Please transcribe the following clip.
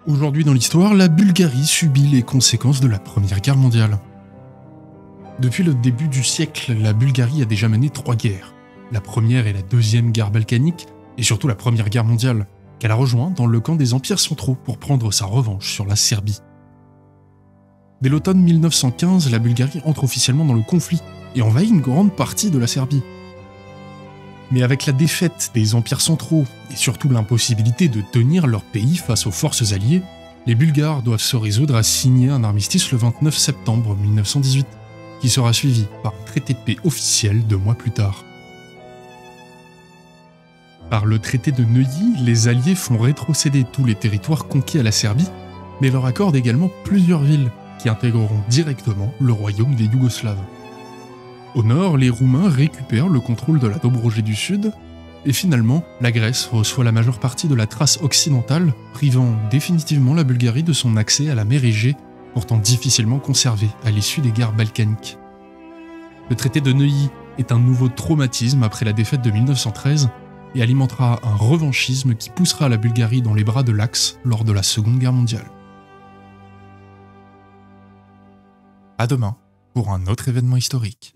Aujourd'hui dans l'histoire, la Bulgarie subit les conséquences de la Première Guerre mondiale. Depuis le début du siècle, la Bulgarie a déjà mené 3 guerres. La première et la deuxième guerre balkanique, et surtout la Première Guerre mondiale, qu'elle a rejoint dans le camp des empires centraux pour prendre sa revanche sur la Serbie. Dès l'automne 1915, la Bulgarie entre officiellement dans le conflit et envahit une grande partie de la Serbie. Mais avec la défaite des empires centraux et surtout l'impossibilité de tenir leur pays face aux forces alliées, les Bulgares doivent se résoudre à signer un armistice le 29 septembre 1918, qui sera suivi par un traité de paix officiel 2 mois plus tard. Par le traité de Neuilly, les Alliés font rétrocéder tous les territoires conquis à la Serbie, mais leur accordent également plusieurs villes qui intégreront directement le royaume des Yougoslaves. Au nord, les Roumains récupèrent le contrôle de la Dobroje du Sud, et finalement, la Grèce reçoit la majeure partie de la Thrace occidentale, privant définitivement la Bulgarie de son accès à la mer Égée, pourtant difficilement conservée à l'issue des guerres balkaniques. Le traité de Neuilly est un nouveau traumatisme après la défaite de 1913 et alimentera un revanchisme qui poussera la Bulgarie dans les bras de l'Axe lors de la Seconde Guerre mondiale. À demain pour un autre événement historique.